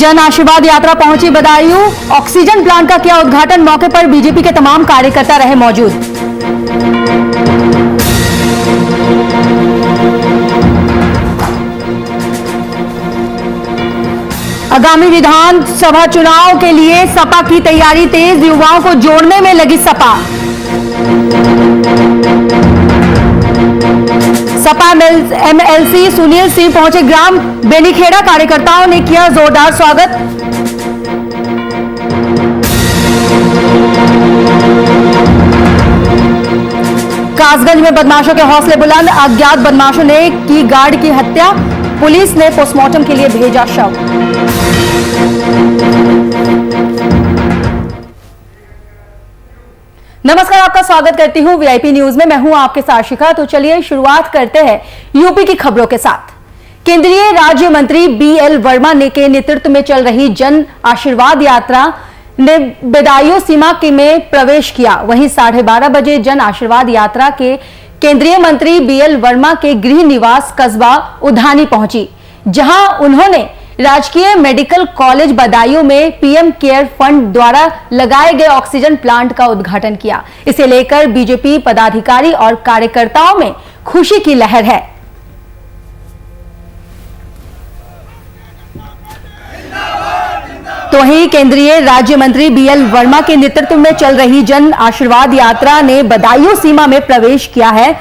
जन आशीर्वाद यात्रा पहुंची Badaun. Oxygen plant का किया उद्घाटन। मौके पर बीजेपी के तमाम कार्यकर्ता रहे मौजूद। आगामी विधानसभा चुनाव के लिए सपा की तैयारी तेज। युवाओं को जोड़ने में लगी सपा। सपा एमएलसी सुनील सिंह पहुंचे ग्राम बेनीखेड़ा। कार्यकर्ताओं ने किया जोरदार स्वागत। कासगंज में बदमाशों के हौसले बुलंद। अज्ञात बदमाशों ने की गार्ड की हत्या। पुलिस ने पोस्टमार्टम के लिए भेजा शव। नमस्कार, आपका स्वागत करती हूं वीआईपी न्यूज में। मैं हूं आपके साथ शिखा। तो चलिए शुरुआत करते हैं यूपी की खबरों के साथ। केंद्रीय राज्य मंत्री बीएल वर्मा ने के नेतृत्व में चल रही जन आशीर्वाद यात्रा ने बदायूं सीमा में प्रवेश किया। वहीं 12:30 बजे जन आशीर्वाद यात्रा के केंद्रीय मंत्री बीएल वर्मा के गृह निवास कस्बा उधानी पहुंची, जहां उन्होंने राजकीय मेडिकल कॉलेज बदायूं में पीएम केयर फंड द्वारा लगाए गए ऑक्सीजन प्लांट का उद्घाटन किया। इसे लेकर बीजेपी पदाधिकारी और कार्यकर्ताओं में खुशी की लहर है। तो वहीं केंद्रीय राज्य मंत्री बीएल वर्मा के नेतृत्व में चल रही जन आशीर्वाद यात्रा ने बदायूं सीमा में प्रवेश किया है।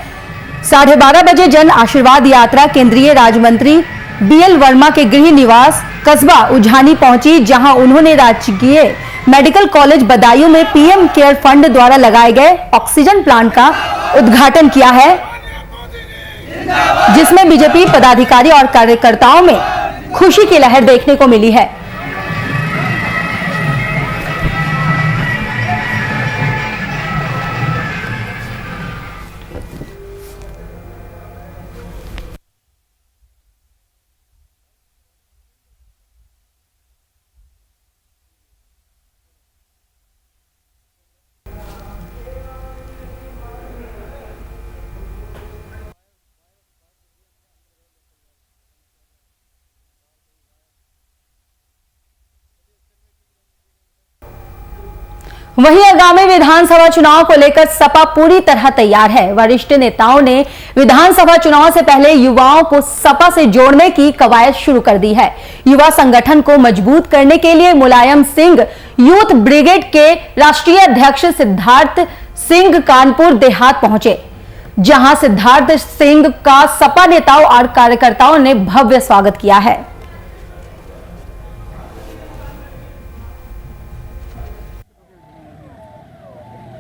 12:30 बजे जन आशीर्वाद यात्रा केंद्रीय राज्य मंत्री बीएल वर्मा के गृह निवास कस्बा उझानी पहुंची, जहां उन्होंने राजकीय मेडिकल कॉलेज बदायूं में पीएम केयर फंड द्वारा लगाए गए ऑक्सीजन प्लांट का उद्घाटन किया है, जिसमें बीजेपी पदाधिकारी और कार्यकर्ताओं में खुशी की लहर देखने को मिली है। वहीं आगामी विधानसभा चुनाव को लेकर सपा पूरी तरह तैयार है। वरिष्ठ नेताओं ने विधानसभा चुनाव से पहले युवाओं को सपा से जोड़ने की कवायद शुरू कर दी है। युवा संगठन को मजबूत करने के लिए मुलायम सिंह यूथ ब्रिगेड के राष्ट्रीय अध्यक्ष सिद्धार्थ सिंह कानपुर देहात पहुंचे, जहां सिद्धार्थ सिंह का सपा नेताओं और कार्यकर्ताओं ने भव्य स्वागत किया है।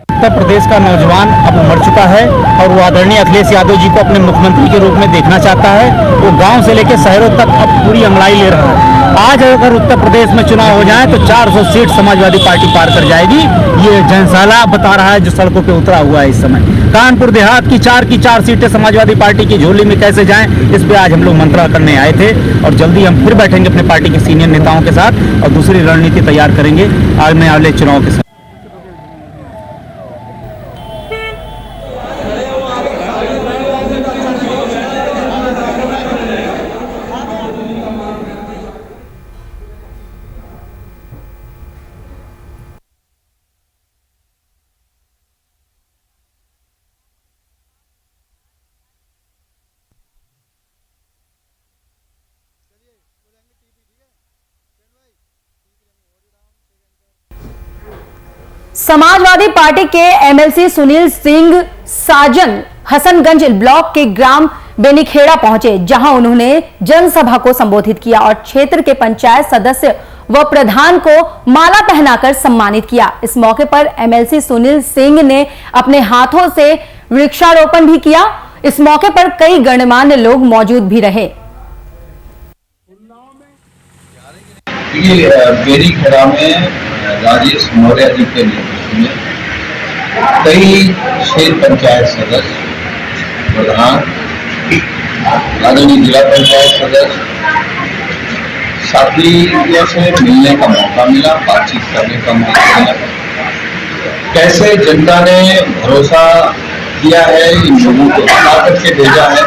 उत्तर प्रदेश का नौजवान अब मर चुका है और वो आदरणीय अखिलेश यादव जी को अपने मुख्यमंत्री के रूप में देखना चाहता है। वो गांव से लेकर शहरों तक अब पूरी अंगड़ाई ले रहा है। आज अगर उत्तर प्रदेश में चुनाव हो जाए तो 400 सीट समाजवादी पार्टी पार कर जाएगी। ये जनसाला बता रहा है जो सड़कों पे उतरा हुआ है इस समय। कानपुर देहात की 4 सीटें समाजवादी पार्टी की झोली में कैसे जाएं, इस पे आज हम लोग मंत्रणा करने आए थे और जल्दी हम फिर बैठेंगे अपने पार्टी के सीनियर नेताओं के साथ और दूसरी रणनीति तैयार करेंगे आने वाले चुनाव के साथ। समाजवादी पार्टी के एमएलसी सुनील सिंह साजन हसनगंज ब्लॉक के ग्राम बेनीखेड़ा पहुंचे, जहां उन्होंने जनसभा को संबोधित किया और क्षेत्र के पंचायत सदस्य व प्रधान को माला पहनाकर सम्मानित किया। इस मौके पर एमएलसी सुनील सिंह ने अपने हाथों से वृक्षारोपण भी किया। इस मौके पर कई गणमान्य लोग मौजूद भी रहे। बेनीखेड़ा में राजेश मौर्य जी के नेतृत्व में कई क्षेत्र पंचायत सदस्य, प्रधान, आदरणीय जिला पंचायत सदस्य, साथियों से मिलने का मौका मिला, बातचीत करने का मौका मिला। कैसे जनता ने भरोसा दिया है, इन लोगों को बता करके भेजा है,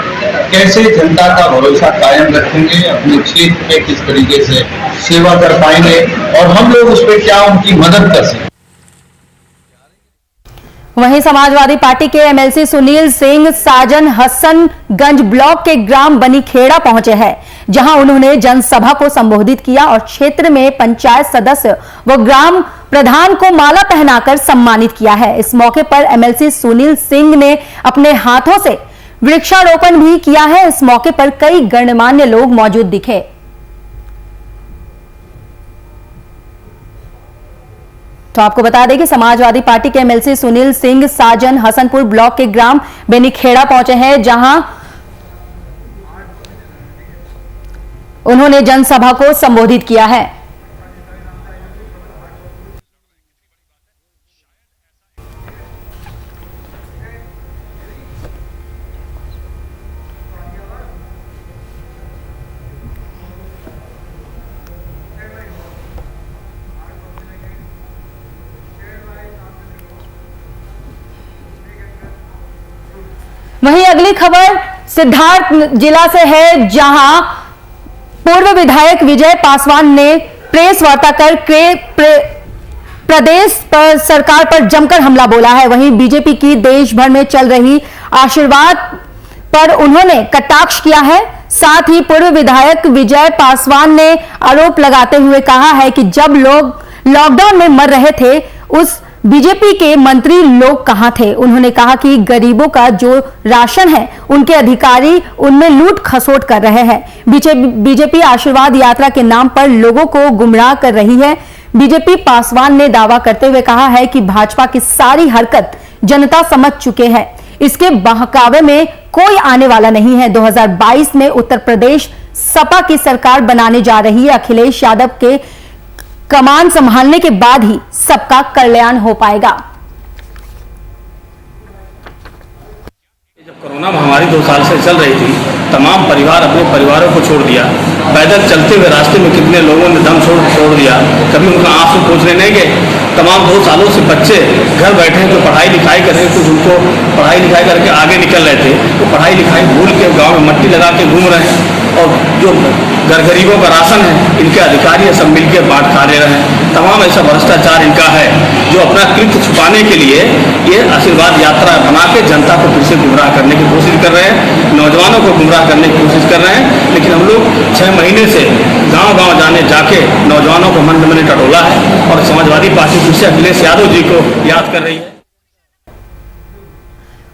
कैसे जनता का भरोसा कायम रखेंगे, अपने क्षेत्र में किस तरीके से सेवा कर पाएंगे और हम लोग उस पर क्या उनकी मदद कर सकें। वहीं समाजवादी पार्टी के एमएलसी सुनील सिंह साजन हसनगंज ब्लॉक के ग्राम बनीखेड़ा पहुंचे हैं, जहां उन्होंने जनसभा को संबोधित किया और क्षेत्र में पंचायत सदस्य व ग्राम प्रधान को माला पहनाकर सम्मानित किया है। इस मौके पर एमएलसी सुनील सिंह ने अपने हाथों से वृक्षारोपण भी किया है। इस मौके पर कई गणमान्य लोग मौजूद दिखे। तो आपको बता दें कि समाजवादी पार्टी के एमएलसी सुनील सिंह साजन हसनपुर ब्लॉक के ग्राम बेनीखेड़ा पहुंचे हैं, जहां उन्होंने जनसभा को संबोधित किया है। वहीं अगली खबर सिद्धार्थ जिला से है, जहां पूर्व विधायक विजय पासवान ने प्रेस वार्ता कर प्रदेश पर सरकार पर जमकर हमला बोला है। वहीं बीजेपी की देश भर में चल रही आशीर्वाद पर उन्होंने कटाक्ष किया है। साथ ही पूर्व विधायक विजय पासवान ने आरोप लगाते हुए कहा है कि जब लोग लॉकडाउन में मर रहे थे, उस बीजेपी के मंत्री लोग कहां थे। उन्होंने कहा कि गरीबों का जो राशन है, उनके अधिकारी उनमें लूट खसोट कर रहे हैं। बीजेपी आशीर्वाद यात्रा के नाम पर लोगों को गुमराह कर रही है। बीजेपी पासवान ने दावा करते हुए कहा है कि भाजपा की सारी हरकत जनता समझ चुके हैं, इसके बहकावे में कोई आने वाला नहीं है। 2022 में उत्तर प्रदेश सपा की सरकार बनाने जा रही है। अखिलेश यादव के कमान संभालने के बाद ही सबका कल्याण हो पाएगा। जब कोरोना महामारी 2 साल से चल रही थी, तमाम परिवार अपने परिवारों को छोड़ दिया। पैदल चलते हुए रास्ते में कितने लोगों ने दम छोड़ दिया, कभी उनका आंसू पोंछने नहीं गए। तमाम 2 सालों से बच्चे घर बैठे हैं, जो पढ़ाई लिखाई कर रहे थे, कुछ उनको पढ़ाई लिखाई करके आगे निकल रहे थे, तो पढ़ाई लिखाई भूल के गाँव में मट्टी लगा के घूम रहे हैं। और जो गरीबों का राशन है, इनके अधिकारी सब मिलकर बांट खा ले रहे हैं। तमाम ऐसा भ्रष्टाचार इनका है, जो अपना कृत्य छुपाने के लिए ये आशीर्वाद यात्रा बना के जनता को फिर से गुमराह करने की कोशिश कर रहे हैं, नौजवानों को गुमराह करने की कोशिश कर रहे हैं। लेकिन हम लोग 6 महीने से गांव-गांव जाके नौजवानों को मन में टटोला है और समाजवादी पार्टी फिर से अखिलेश यादव जी को याद कर रही है।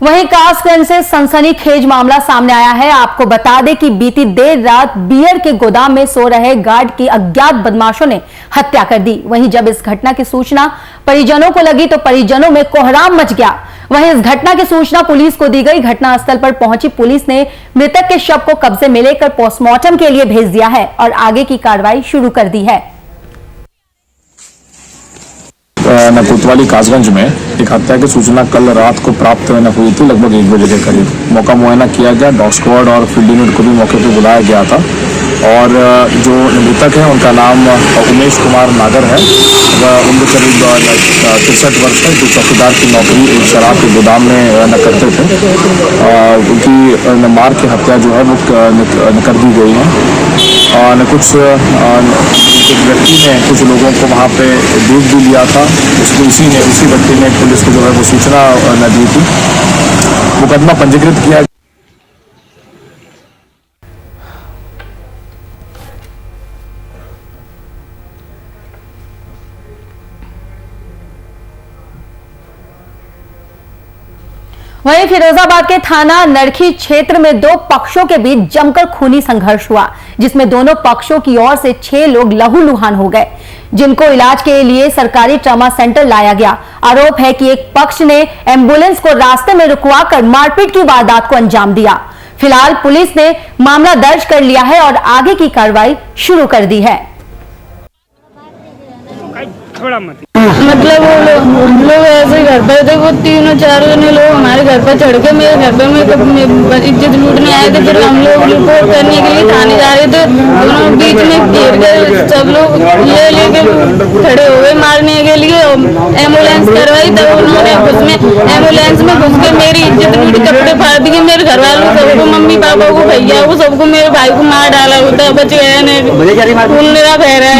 वहीं कासगंज से सनसनीखेज मामला सामने आया है। आपको बता दें कि बीती देर रात बियर के गोदाम में सो रहे गार्ड की अज्ञात बदमाशों ने हत्या कर दी। वहीं जब इस घटना की सूचना परिजनों को लगी तो परिजनों में कोहराम मच गया। वहीं इस घटना की सूचना पुलिस को दी गई। घटनास्थल पर पहुंची पुलिस ने मृतक के शव को कब्जे में लेकर पोस्टमार्टम के लिए भेज दिया है और आगे की कार्रवाई शुरू कर दी है। कोतवाली कासगंज में एक हत्या की सूचना कल रात को प्राप्त हुई थी, लगभग 1 बजे के करीब। मौका मुआयना किया गया, डॉग स्क्वाड और फील्ड यूनिट को भी मौके पर बुलाया गया था। और जो मृतक है उनका नाम उमेश कुमार नागर है। उम्र करीब 63 वर्ष है, जो चौकीदार की नौकरी एक शराब के गोदाम में करते थे। उनकी मार की हत्या जो है वो कर दी गई है। कुछ एक व्यक्ति ने कुछ लोगों को वहाँ पे देख भी लिया था, उसी व्यक्ति ने पुलिस को जो है वो सूचना न दी थी। मुकदमा पंजीकृत किया। वहीं फिरोजाबाद के थाना नरखी क्षेत्र में 2 पक्षों के बीच जमकर खूनी संघर्ष हुआ, जिसमें दोनों पक्षों की ओर से 6 लोग लहूलुहान हो गए, जिनको इलाज के लिए सरकारी ट्रॉमा सेंटर लाया गया। आरोप है कि एक पक्ष ने एम्बुलेंस को रास्ते में रुकवाकर मारपीट की वारदात को अंजाम दिया। फिलहाल पुलिस ने मामला दर्ज कर लिया है और आगे की कार्रवाई शुरू कर दी है। मतलब वो लोग ऐसे घर पर थे, वो तीनों चारों जने लोग हमारे घर पर चढ़ के मेरे घर पर मेरे इज्जत लूटने आए थे। फिर हम लोग रिपोर्ट करने के लिए थाने जा रहे थे, दोनों बीच में घेर गए, सब लोग लेके खड़े हो गए मारने के लिए। एम्बुलेंस करवाई तब उन्होंने उसमें एम्बुलेंस में घुस के मेरी इज्जत लूट, कपड़े फाड़ दिए मेरे घर वालों सबको, मम्मी पापा को, भैया को, सबको, मेरे भाई को मार डाला होता, बच गया नहीं, बह रहा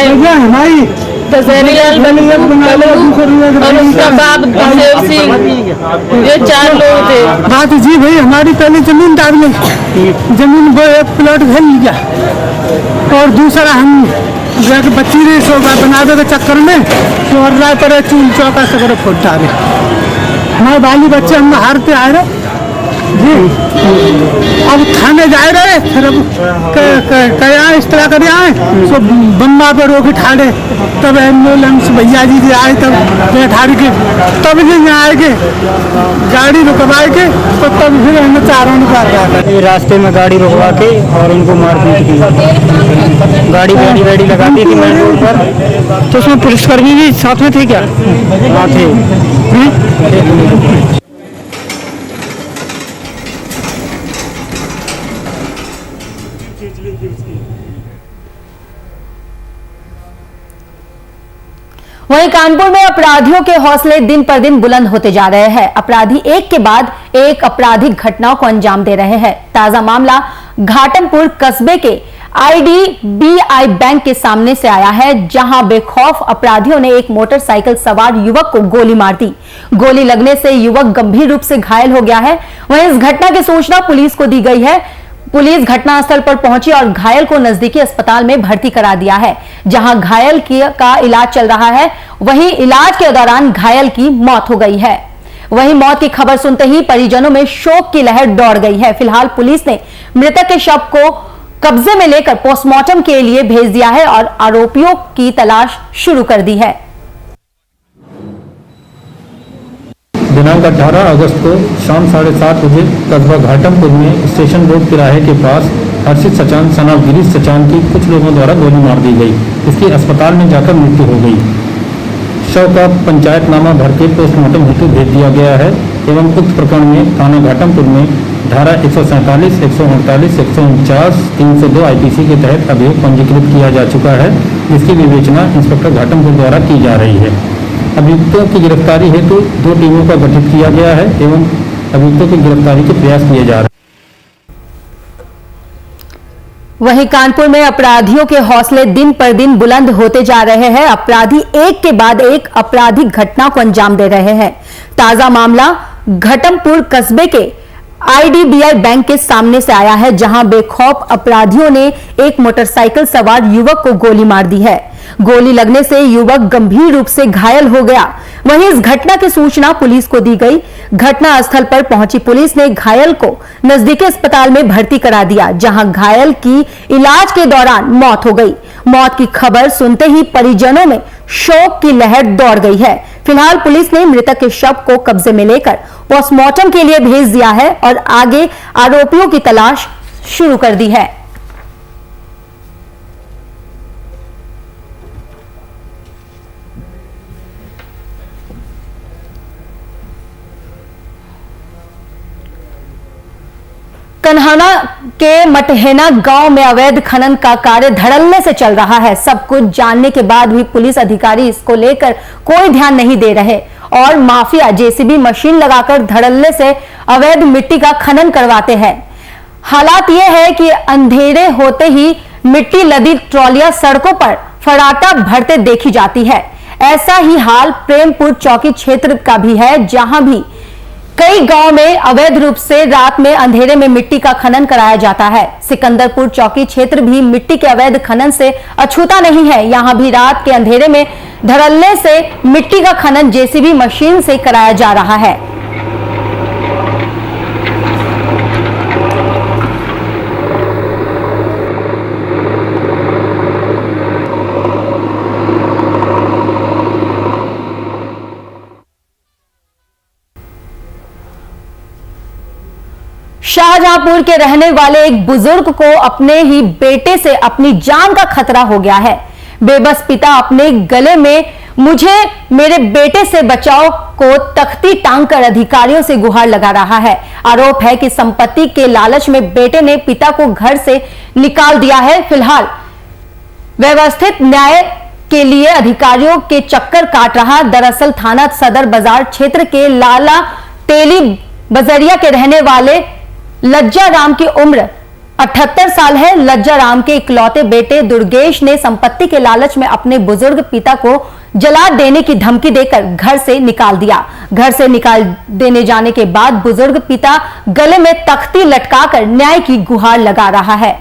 है दशहरी लाल और उसका बाप देव सिंह, ये 4 लोग थे। बात जी भाई हमारी पहले जमीन दाग में जमीन वो एक प्लॉट घर लिया और दूसरा हम जाके बच्ची ने बनाने के चक्कर में और राय पर चूल चौका से फुट डाले। हमारे बाली बच्चे हम हारते आए रहे जी, अब थाने जा रहे फिर अब क्या इस तरह कर आए सो बम्बा पे रोक ठाड़े, तब एम्बुलेंस भैया जी आए, तब बैठा के तब जी यहाँ आए के गाड़ी रुकवाए के तो तब फिर हमें चारों ने कर रहा रास्ते में गाड़ी रुकवा के और उनको मारपीट की, गाड़ी रेडी लगा दी थी मेन रोड पर। तो उसमें पुलिसकर्मी भी साथ में थे क्या? हाँ थे। वहीं कानपुर में अपराधियों के हौसले दिन पर दिन बुलंद होते जा रहे हैं। अपराधी एक के बाद एक आपराधिक घटनाओं को अंजाम दे रहे हैं। ताजा मामला घाटमपुर कस्बे के IDBI बैंक के सामने से आया है, जहां बेखौफ अपराधियों ने एक मोटरसाइकिल सवार युवक को गोली मार दी। गोली लगने से युवक गंभीर रूप से घायल हो गया है। वहीं इस घटना की सूचना पुलिस को दी गई है। पुलिस घटनास्थल पर पहुंची और घायल को नजदीकी अस्पताल में भर्ती करा दिया है, जहां घायल का इलाज चल रहा है। वहीं इलाज के दौरान घायल की मौत हो गई है। वहीं मौत की खबर सुनते ही परिजनों में शोक की लहर दौड़ गई है। फिलहाल पुलिस ने मृतक के शव को कब्जे में लेकर पोस्टमार्टम के लिए भेज दिया है और आरोपियों की तलाश शुरू कर दी है। दिनांक 18 अगस्त को शाम 7:30 बजे कस्बा घाटमपुर में स्टेशन रोड तिराहे के पास हर्षित सचान सना गिरीश सचान की कुछ लोगों द्वारा गोली मार दी गई। इसकी अस्पताल में जाकर मृत्यु हो गई। शव का पंचायतनामा भर के पोस्टमार्टम हेतु भेज दिया गया है एवं उक्त प्रकरण में थाना घाटमपुर में धारा 147, 148, 149, 302 IPC के तहत अभियोग पंजीकृत किया जा चुका है, जिसकी विवेचना इंस्पेक्टर घाटमपुर द्वारा की जा रही है। अभियुक्तों की गिरफ्तारी हेतु 2 टीमों का गठित किया गया है एवं अभियुक्तों की गिरफ्तारी के प्रयास किए जा रहे हैं। वहीं कानपुर में अपराधियों के हौसले दिन पर दिन बुलंद होते जा रहे हैं। अपराधी एक के बाद एक आपराधिक घटना को अंजाम दे रहे हैं। ताजा मामला घाटमपुर कस्बे के IDBI बैंक के सामने से आया है, जहां बेखौफ अपराधियों ने एक मोटरसाइकिल सवार युवक को गोली मार दी है। गोली लगने से युवक गंभीर रूप से घायल हो गया। वहीं इस घटना की सूचना पुलिस को दी गई। घटना स्थल पर पहुंची पुलिस ने घायल को नजदीकी अस्पताल में भर्ती करा दिया, जहां घायल की इलाज के दौरान मौत हो गई। मौत की खबर सुनते ही परिजनों में शोक की लहर दौड़ गई है। फिलहाल पुलिस ने मृतक के शव को कब्जे में लेकर पोस्टमार्टम के लिए भेज दिया है और आगे आरोपियों की तलाश शुरू कर दी है। कन्हाना के मटहेना गांव में अवैध खनन का कार्य धड़ल्ले से चल रहा है। सब कुछ जानने के बाद भी पुलिस अधिकारी इसको लेकर कोई ध्यान नहीं दे रहे और माफिया JCB मशीन लगाकर धड़ल्ले से अवैध मिट्टी का खनन करवाते हैं। हालात यह है कि अंधेरे होते ही मिट्टी लदी ट्रॉलियां सड़कों पर फराटा भरते देखी जाती है। ऐसा ही हाल प्रेमपुर चौकी क्षेत्र का भी है, जहां भी कई गांव में अवैध रूप से रात में अंधेरे में मिट्टी का खनन कराया जाता है। सिकंदरपुर चौकी क्षेत्र भी मिट्टी के अवैध खनन से अछूता नहीं है। यहां भी रात के अंधेरे में धड़ल्ले से मिट्टी का खनन JCB मशीन से कराया जा रहा है। शाहजहांपुर के रहने वाले एक बुजुर्ग को अपने ही बेटे से अपनी जान का खतरा हो गया है। बेबस पिता अपने गले में मुझे मेरे बेटे से बचाओ को तख्ती टांग कर अधिकारियों से गुहार लगा रहा है। आरोप है कि संपत्ति के लालच में बेटे ने पिता को घर से निकाल दिया है। फिलहाल व्यवस्थित न्याय के लिए अधिकारियों के चक्कर काट रहा। दरअसल थाना सदर बाजार क्षेत्र के लाला तेली बजरिया के रहने वाले लज्जा राम की उम्र 78 साल है। लज्जा राम के इकलौते बेटे दुर्गेश ने संपत्ति के लालच में अपने बुजुर्ग पिता को जला देने की धमकी देकर घर से निकाल दिया। घर से निकाल देने जाने के बाद बुजुर्ग पिता गले में तख्ती लटकाकर न्याय की गुहार लगा रहा है।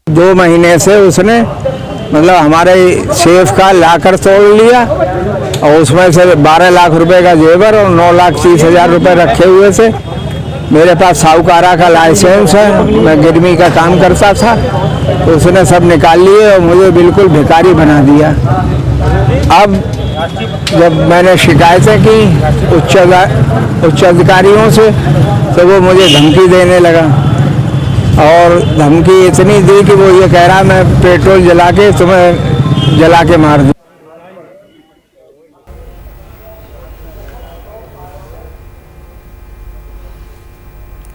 2 महीने से उसने मतलब हमारे सेफ का लाकर तोड़ लिया और उसमें से 12 लाख रुपए का जेवर और 9,30,000 रुपए रखे हुए थे। मेरे पास साहूकारा का लाइसेंस है, मैं गिरमी का काम करता था, तो उसने सब निकाल लिए और मुझे बिल्कुल भिखारी बना दिया। अब जब मैंने शिकायतें की उच्च अधिकारियों से तो वो मुझे धमकी देने लगा और धमकी इतनी दी कि वो ये कह रहा मैं पेट्रोल जला के तुम्हें जला के मार दूं।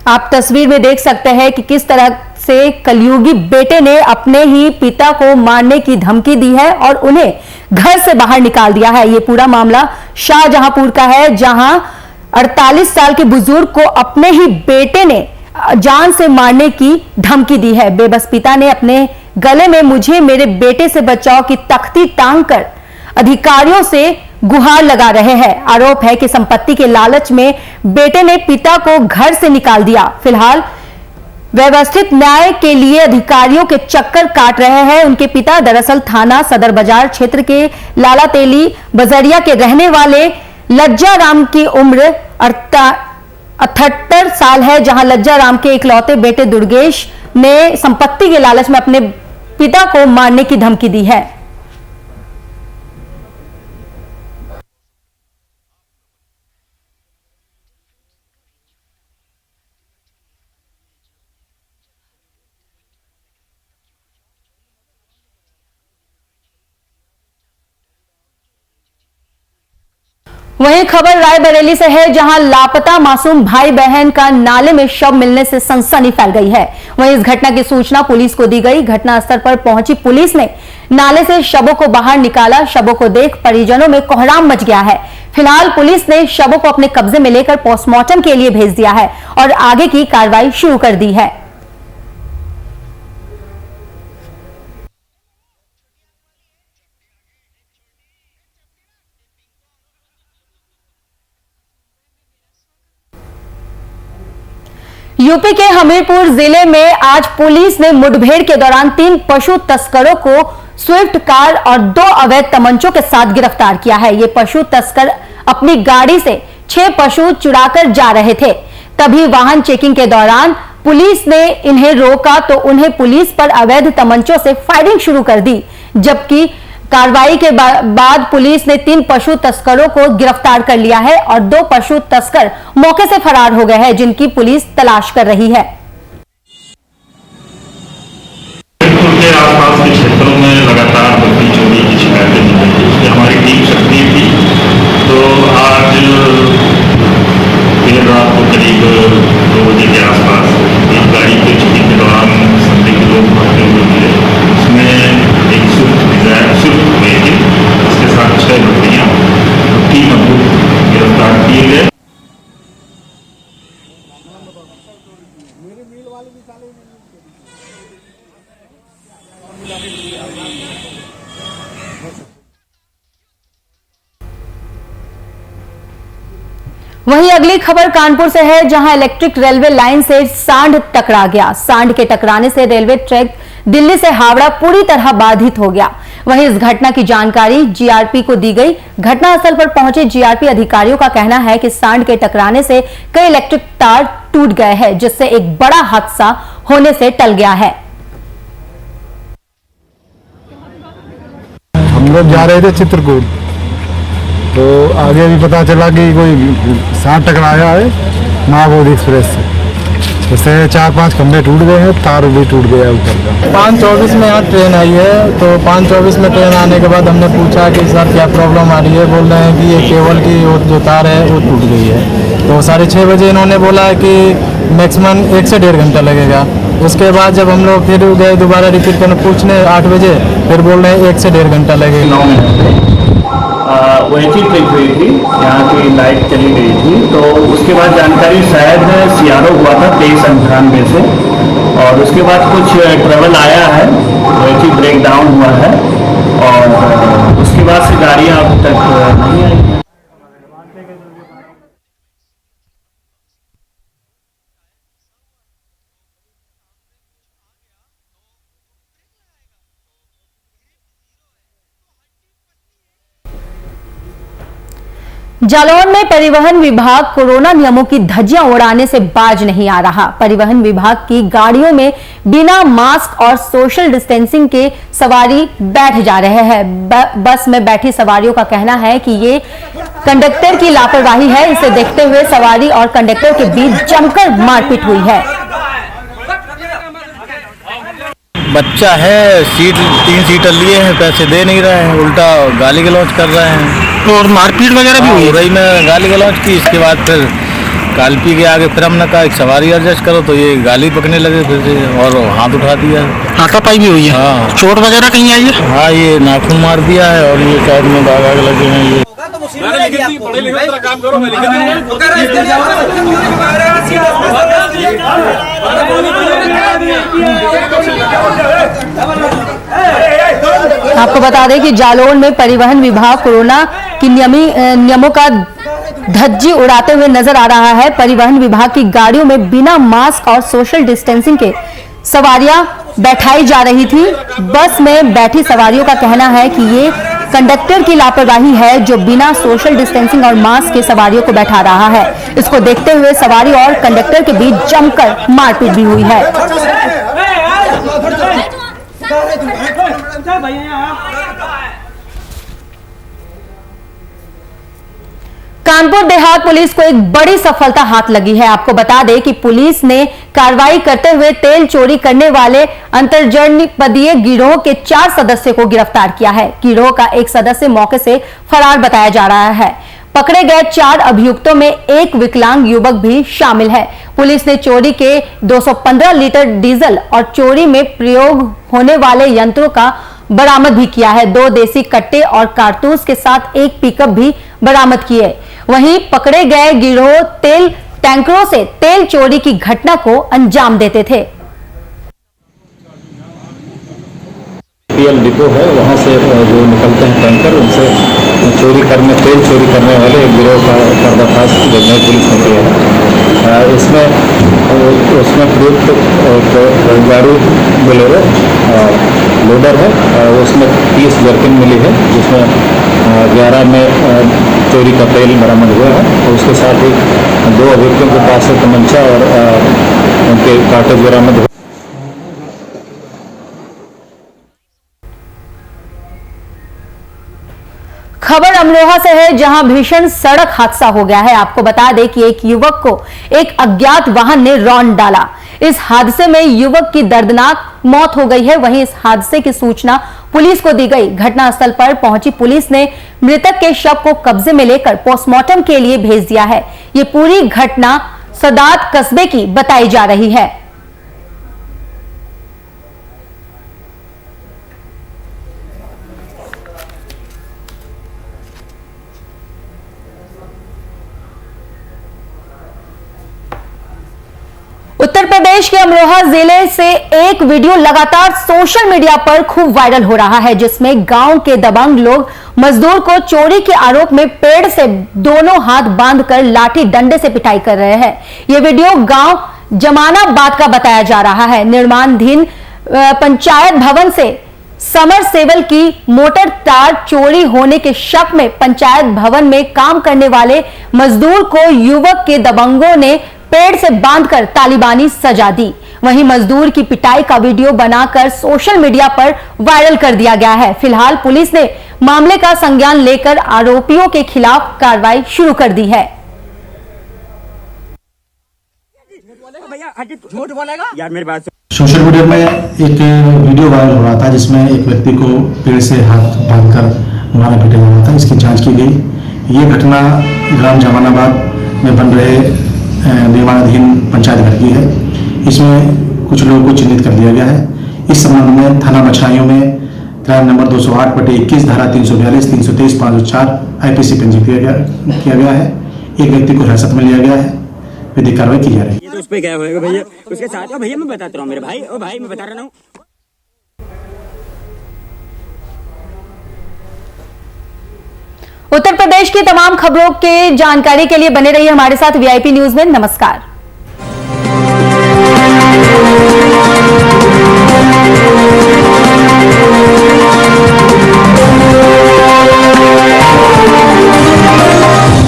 आप तस्वीर में देख सकते हैं कि किस तरह से कलयुगी बेटे ने अपने ही पिता को मारने की धमकी दी है और उन्हें घर से बाहर निकाल दिया है। ये पूरा मामला शाहजहांपुर का है, जहां 48 साल के बुजुर्ग को अपने ही बेटे ने जान से मारने की धमकी दी है। बेबस पिता ने अपने गले में मुझे मेरे बेटे से बचाओ की तख्ती टांग कर अधिकारियों से गुहार लगा रहे हैं। आरोप है कि संपत्ति के लालच में बेटे ने पिता को घर से निकाल दिया। फिलहाल व्यवस्थित न्याय के लिए अधिकारियों के चक्कर काट रहे हैं। उनके पिता दरअसल थाना सदर बाजार क्षेत्र के लाला तेली बजरिया के रहने वाले लज्जा राम की उम्र 78 साल है, जहां लज्जा राम के इकलौते बेटे दुर्गेश ने संपत्ति के लालच में अपने पिता को मारने की धमकी दी है। वहीं खबर रायबरेली से है, जहां लापता मासूम भाई बहन का नाले में शव मिलने से सनसनी फैल गई है। वहीं इस घटना की सूचना पुलिस को दी गई। घटनास्थल पर पहुंची पुलिस ने नाले से शवों को बाहर निकाला। शवों को देख परिजनों में कोहराम मच गया है। फिलहाल पुलिस ने शवों को अपने कब्जे में लेकर पोस्टमार्टम के लिए भेज दिया है और आगे की कार्रवाई शुरू कर दी है। यूपी के हमीरपुर जिले में आज पुलिस ने मुठभेड़ के दौरान 3 पशु तस्करों को स्विफ्ट कार और 2 अवैध तमंचों के साथ गिरफ्तार किया है। ये पशु तस्कर अपनी गाड़ी से 6 पशु चुराकर जा रहे थे। तभी वाहन चेकिंग के दौरान पुलिस ने इन्हें रोका तो उन्हें पुलिस पर अवैध तमंचों से फायरिंग शुरू कर दी। जबकि कार्रवाई के बाद पुलिस ने 3 पशु तस्करों को गिरफ्तार कर लिया है और 2 पशु तस्कर मौके से फरार हो गए हैं, जिनकी पुलिस तलाश कर रही है। के आसपास के क्षेत्रों में लगातार बकरी चोरी की शिकायतें मिल रही थी। हमारी टीम सक्रिय थी, तो आज देर रात को करीब 2 बजे के आसपास एक गाड़ी के चेकिंग के दौरान संदिग्ध लोग भागते हुए मिले। उसमें एक स्विफ्ट व्हीकल, इसके साथ 6 बकरियां, 3 बंदूक गिरफ्तार किए गए। वहीं अगली खबर कानपुर से है, जहां इलेक्ट्रिक रेलवे लाइन से सांड टकरा गया। सांड के टकराने से रेलवे ट्रैक दिल्ली से हावड़ा पूरी तरह बाधित हो गया। वहीं इस घटना की जानकारी जीआरपी को दी गई। घटनास्थल पर पहुंचे जीआरपी अधिकारियों का कहना है कि सांड के टकराने से कई इलेक्ट्रिक तार टूट गए हैं, जिससे एक बड़ा हादसा होने से टल गया है। हम लोग जा रहे थे चित्रकूट, तो आगे भी पता चला कि कोई सांड टकराया है महाबोधि एक्सप्रेस से। इससे 4-5 खंभे टूट गए हैं, तार भी टूट गया ऊपर का। 5:24 में यहाँ ट्रेन आई है, तो 5:24 में ट्रेन आने के बाद हमने पूछा कि सर क्या प्रॉब्लम आ रही है। बोल रहे हैं कि ये केबल की जो तार है वो टूट गई है। तो 6:30 बजे इन्होंने बोला कि मैक्सिमम 1 से 1.5 घंटा लगेगा। उसके बाद जब हम लोग फिर गए दोबारा रिपीट करने पूछने 8 बजे, फिर बोल रहे हैं 1 से 1.5 घंटा लगेगा। वही ट्रिप हुई थी, यहाँ की लाइट चली गई थी, तो उसके बाद जानकारी शायद सीआरओ हुआ था 2398 से, और उसके बाद कुछ ट्रबल आया है, वही ब्रेक डाउन हुआ है, और उसके बाद से गाड़ियाँ अब तक नहीं आई। जालौन में परिवहन विभाग कोरोना नियमों की धज्जियां उड़ाने से बाज नहीं आ रहा। परिवहन विभाग की गाड़ियों में बिना मास्क और सोशल डिस्टेंसिंग के सवारी बैठ जा रहे हैं। बस में बैठी सवारियों का कहना है कि ये कंडक्टर की लापरवाही है। इसे देखते हुए सवारी और कंडक्टर के बीच जमकर मारपीट हुई है। बच्चा है, 3 सीटर लिए हैं, पैसे दे नहीं रहे हैं, उल्टा गाली गलौज कर रहे हैं। और मारपीट वगैरह भी हुई रही में गाली गलौज की। इसके बाद फिर कालपी के आगे फिर हमने कहा एक सवारी एडजस्ट करो, तो ये गाली पकने लगे फिर से और हाथ उठा दिया। हाथापाई भी हुई है। हाँ, चोट वगैरह कहीं आई है? हाँ, ये नाखून मार दिया है और ये साइड में दाग आग लगे हैं। ये आपको बता दें कि जालौन में परिवहन विभाग कोरोना की नियमों का धज्जी उड़ाते हुए नजर आ रहा है। परिवहन विभाग की गाड़ियों में बिना मास्क और सोशल डिस्टेंसिंग के सवारियां बैठाई जा रही थी। बस में बैठी सवारियों का कहना है कि ये कंडक्टर की लापरवाही है, जो बिना सोशल डिस्टेंसिंग और मास्क के सवारियों को बैठा रहा है। इसको देखते हुए सवारी और कंडक्टर के बीच जमकर मारपीट भी हुई है। कानपुर देहात पुलिस को एक बड़ी सफलता हाथ लगी है। आपको बता दें कि पुलिस ने कार्रवाई करते हुए तेल चोरी करने वाले अंतर्जनपदीय गिरोह के 4 सदस्यों को गिरफ्तार किया है। गिरोह का एक सदस्य मौके से फरार बताया जा रहा है। पकड़े गए 4 अभियुक्तों में एक विकलांग युवक भी शामिल है। पुलिस ने चोरी के 215 लीटर डीजल और चोरी में प्रयोग होने वाले यंत्रों का बरामद भी किया है। 2 देसी कट्टे और कारतूस के साथ एक पिकअप भी बरामद किए। वहीं पकड़े गए गिरोह तेल टैंकरों से तेल चोरी की घटना को अंजाम देते थे। पीएल डिपो है, वहाँ से जो निकलते हैं टैंकर, उनसे तेल चोरी करने वाले एक गिरोह का पर्दाफाश नई पुलिस ने किया है। उसमें प्रयुक्त गाड़ी बोलेरो लोडर है, उसमें 30 जर्किन मिली है, जिसमें 11 में चोरी का तेल बरामद हुआ है। और उसके साथ ही 2 अभियुक्तों के पास से तमंचा और उनके कार्टेज बरामद हुआ। खबर अमरोहा से है, जहां भीषण सड़क हादसा हो गया है। आपको बता दें कि एक युवक को एक अज्ञात वाहन ने रौंद डाला। इस हादसे में युवक की दर्दनाक मौत हो गई है। वहीं इस हादसे की सूचना पुलिस को दी गई। घटनास्थल पर पहुंची पुलिस ने मृतक के शव को कब्जे में लेकर पोस्टमार्टम के लिए भेज दिया है। ये पूरी घटना सदात कस्बे की बताई जा रही है। उत्तर प्रदेश के अमरोहा जिले से एक वीडियो लगातार सोशल मीडिया पर खूब वायरल हो रहा है, जिसमें गांव के दबंग लोग मजदूर को चोरी के आरोप में पेड़ से दोनों हाथ बांधकर लाठी डंडे से पिटाई कर रहे हैं। यह वीडियो गांव जमानाबाद का बताया जा रहा है। निर्माणाधीन पंचायत भवन से समरसेबल की मोटर तार चोरी होने के शक में पंचायत भवन में काम करने वाले मजदूर को युवक के दबंगों ने पेड़ से बांधकर तालिबानी सजा दी। वहीं मजदूर की पिटाई का वीडियो बनाकर सोशल मीडिया पर वायरल कर दिया गया है। फिलहाल पुलिस ने मामले का संज्ञान लेकर आरोपियों के खिलाफ कार्रवाई शुरू कर दी है। झूठ बोलेगा यार मेरी बात। सोशल मीडिया में एक वीडियो वायरल हो रहा था जिसमें एक व्यक्ति को पेड़ से हाथ बांधकर मारा पीटा जा रहा था। इसकी जांच की गई। ये घटना ग्राम जमानाबाद में बन रहे निर्माणाधीन पंचायत घर की है। इसमें कुछ लोगों को चिन्हित कर दिया गया है। इस संबंध में थाना बछाइयों में क्राइम नंबर 208/21 धारा 342, 323, 504 IPC पंजीकृत किया गया है। एक व्यक्ति को हिरासत में लिया गया है। विधिक कार्रवाई की जा रही है। तो उस पे क्या होगा भैया, उसके साथ भैया मैं बताता रहा हूँ मेरे भाई, ओ भाई मैं बता रहा हूँ। उत्तर प्रदेश की तमाम खबरों के जानकारी के लिए बने रहिए हमारे साथ VIP न्यूज में। नमस्कार।